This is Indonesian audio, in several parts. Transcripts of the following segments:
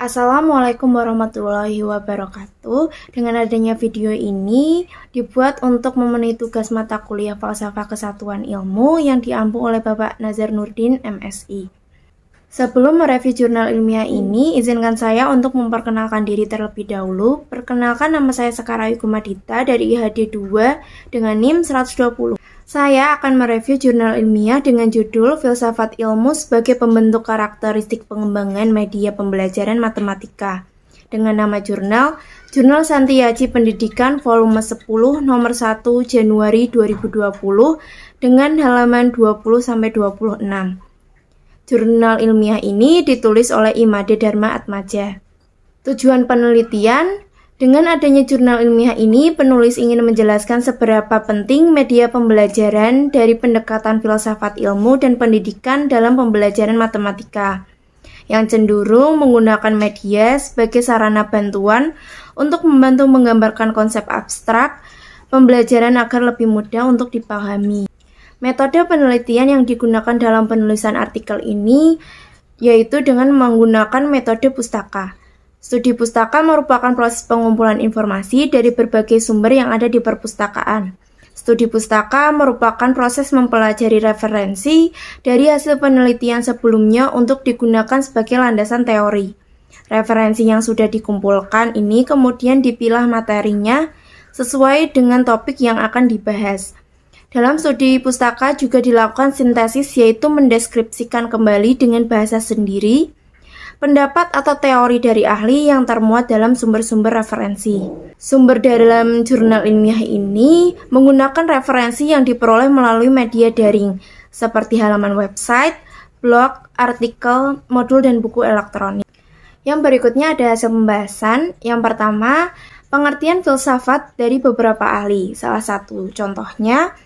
Assalamualaikum warahmatullahi wabarakatuh. Dengan adanya video ini dibuat untuk memenuhi tugas mata kuliah Falsafah Kesatuan Ilmu yang diampu oleh Bapak Nazar Nurdin, MSI. Sebelum mereview jurnal ilmiah ini, izinkan saya untuk memperkenalkan diri terlebih dahulu. Perkenalkan, nama saya Sekar Ayu Gumadita dari IHD 2 dengan NIM 120. Saya akan mereview jurnal ilmiah dengan judul Filsafat Ilmu sebagai Pembentuk Karakteristik Pengembangan Media Pembelajaran Matematika dengan nama jurnal Santiaji Pendidikan volume 10 nomor 1 Januari 2020 dengan halaman 20-26. Jurnal ilmiah ini ditulis oleh Imade Dharma Atmaja. Tujuan penelitian: dengan adanya jurnal ilmiah ini, penulis ingin menjelaskan seberapa penting media pembelajaran dari pendekatan filsafat ilmu dan pendidikan dalam pembelajaran matematika, yang cenderung menggunakan media sebagai sarana bantuan untuk membantu menggambarkan konsep abstrak pembelajaran agar lebih mudah untuk dipahami. Metode penelitian yang digunakan dalam penulisan artikel ini yaitu dengan menggunakan metode pustaka. Studi pustaka merupakan proses pengumpulan informasi dari berbagai sumber yang ada di perpustakaan. Studi pustaka merupakan proses mempelajari referensi dari hasil penelitian sebelumnya untuk digunakan sebagai landasan teori. Referensi yang sudah dikumpulkan ini kemudian dipilah materinya sesuai dengan topik yang akan dibahas. Dalam studi pustaka juga dilakukan sintesis, yaitu mendeskripsikan kembali dengan bahasa sendiri pendapat atau teori dari ahli yang termuat dalam sumber-sumber referensi. Sumber dalam jurnal ilmiah ini menggunakan referensi yang diperoleh melalui media daring, seperti halaman website, blog, artikel, modul, dan buku elektronik. Yang berikutnya ada hasil pembahasan. Yang pertama, pengertian filsafat dari beberapa ahli. Salah satu contohnya,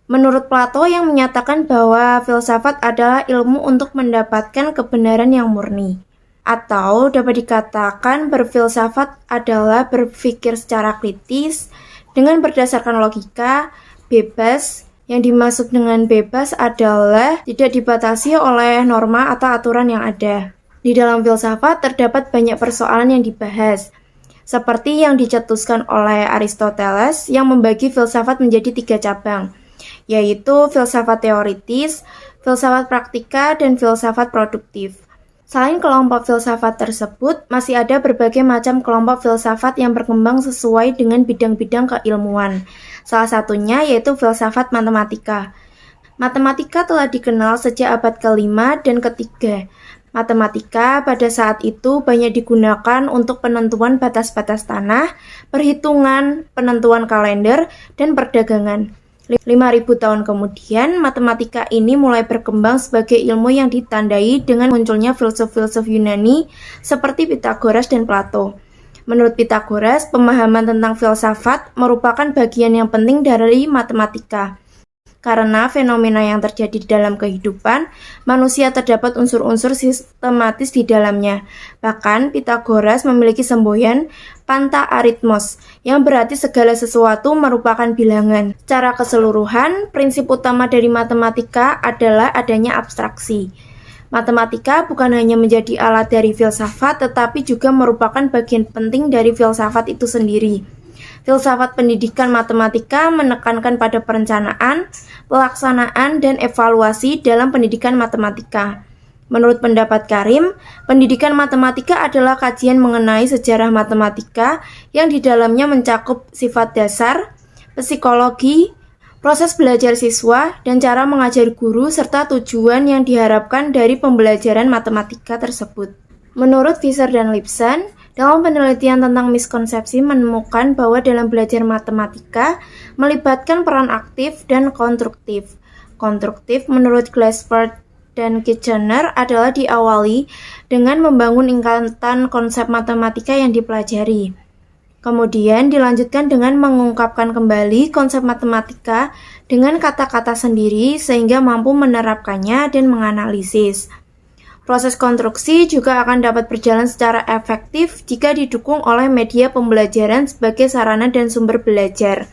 menurut Plato yang menyatakan bahwa filsafat adalah ilmu untuk mendapatkan kebenaran yang murni. Atau dapat dikatakan berfilsafat adalah berpikir secara kritis dengan berdasarkan logika, bebas. Yang dimaksud dengan bebas adalah tidak dibatasi oleh norma atau aturan yang ada. Di dalam filsafat terdapat banyak persoalan yang dibahas, seperti yang dicetuskan oleh Aristoteles yang membagi filsafat menjadi 3 cabang, yaitu filsafat teoritis, filsafat praktika, dan filsafat produktif. Selain kelompok filsafat tersebut, masih ada berbagai macam kelompok filsafat yang berkembang sesuai dengan bidang-bidang keilmuan. Salah satunya yaitu filsafat matematika. Matematika telah dikenal sejak abad ke-5 dan ke-3. Matematika pada saat itu banyak digunakan untuk penentuan batas-batas tanah, perhitungan, penentuan kalender, dan perdagangan. 5.000 tahun kemudian, matematika ini mulai berkembang sebagai ilmu yang ditandai dengan munculnya filsuf-filsuf Yunani seperti Pythagoras dan Plato. Menurut Pythagoras, pemahaman tentang filsafat merupakan bagian yang penting dari matematika. Karena fenomena yang terjadi di dalam kehidupan, manusia terdapat unsur-unsur sistematis di dalamnya. Bahkan, Pythagoras memiliki semboyan panta-arithmos, yang berarti segala sesuatu merupakan bilangan. Secara keseluruhan, prinsip utama dari matematika adalah adanya abstraksi. Matematika bukan hanya menjadi alat dari filsafat, tetapi juga merupakan bagian penting dari filsafat itu sendiri. Filsafat pendidikan matematika menekankan pada perencanaan, pelaksanaan, dan evaluasi dalam pendidikan matematika. Menurut pendapat Karim, pendidikan matematika adalah kajian mengenai sejarah matematika yang di dalamnya mencakup sifat dasar, psikologi, proses belajar siswa, dan cara mengajar guru, serta tujuan yang diharapkan dari pembelajaran matematika tersebut. Menurut Visser dan Lipson, dalam penelitian tentang miskonsepsi menemukan bahwa dalam belajar matematika melibatkan peran aktif dan konstruktif. Konstruktif menurut Glassford dan Kitchener adalah diawali dengan membangun ikatan konsep matematika yang dipelajari. Kemudian dilanjutkan dengan mengungkapkan kembali konsep matematika dengan kata-kata sendiri sehingga mampu menerapkannya dan menganalisis. Proses konstruksi juga akan dapat berjalan secara efektif jika didukung oleh media pembelajaran sebagai sarana dan sumber belajar.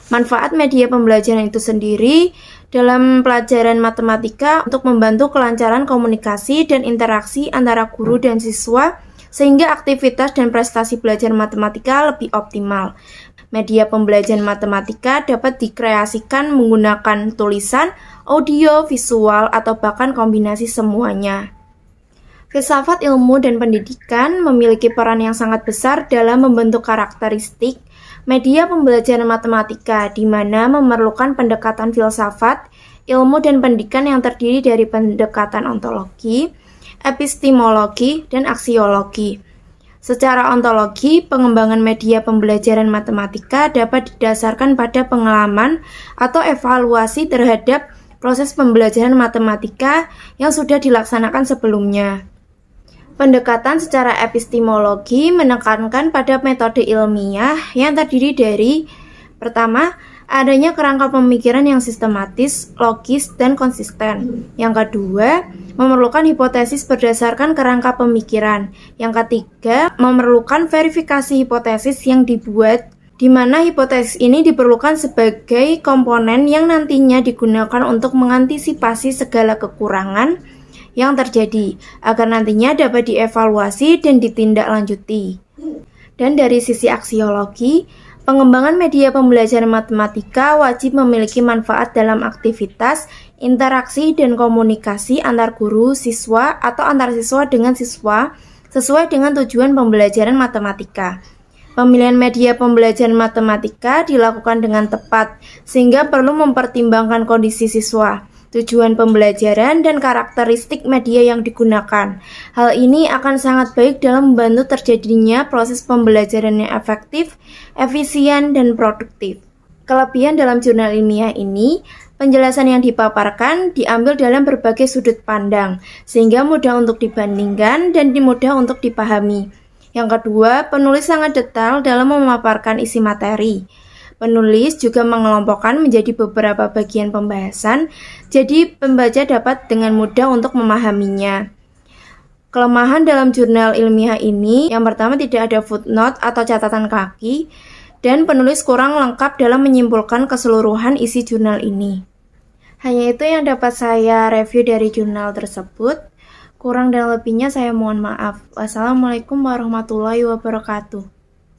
Manfaat media pembelajaran itu sendiri dalam pelajaran matematika untuk membantu kelancaran komunikasi dan interaksi antara guru dan siswa sehingga aktivitas dan prestasi belajar matematika lebih optimal. Media pembelajaran matematika dapat dikreasikan menggunakan tulisan, audio, visual, atau bahkan kombinasi semuanya. Filsafat ilmu dan pendidikan memiliki peran yang sangat besar dalam membentuk karakteristik media pembelajaran matematika, di mana memerlukan pendekatan filsafat, ilmu dan pendidikan yang terdiri dari pendekatan ontologi, epistemologi, dan aksiologi. Secara ontologi, pengembangan media pembelajaran matematika dapat didasarkan pada pengalaman atau evaluasi terhadap proses pembelajaran matematika yang sudah dilaksanakan sebelumnya. Pendekatan secara epistemologi menekankan pada metode ilmiah yang terdiri dari: pertama, adanya kerangka pemikiran yang sistematis, logis, dan konsisten. Yang kedua, memerlukan hipotesis berdasarkan kerangka pemikiran. Yang ketiga, memerlukan verifikasi hipotesis yang dibuat, di mana hipotesis ini diperlukan sebagai komponen yang nantinya digunakan untuk mengantisipasi segala kekurangan yang terjadi, agar nantinya dapat dievaluasi dan ditindaklanjuti. Dan dari sisi aksiologi, pengembangan media pembelajaran matematika wajib memiliki manfaat dalam aktivitas, interaksi, dan komunikasi antar guru, siswa, atau antar siswa dengan siswa sesuai dengan tujuan pembelajaran matematika. Pemilihan media pembelajaran matematika dilakukan dengan tepat, sehingga perlu mempertimbangkan kondisi siswa, tujuan pembelajaran, dan karakteristik media yang digunakan. Hal ini akan sangat baik dalam membantu terjadinya proses pembelajaran yang efektif, efisien, dan produktif. Kelebihan dalam jurnal ilmiah ini, penjelasan yang dipaparkan diambil dalam berbagai sudut pandang, sehingga mudah untuk dibandingkan dan mudah untuk dipahami. Yang kedua, penulis sangat detail dalam memaparkan isi materi. Penulis juga mengelompokkan menjadi beberapa bagian pembahasan, jadi pembaca dapat dengan mudah untuk memahaminya. Kelemahan dalam jurnal ilmiah ini, yang pertama tidak ada footnote atau catatan kaki, dan penulis kurang lengkap dalam menyimpulkan keseluruhan isi jurnal ini. Hanya itu yang dapat saya review dari jurnal tersebut. Kurang dan lebihnya saya mohon maaf. Wassalamualaikum warahmatullahi wabarakatuh.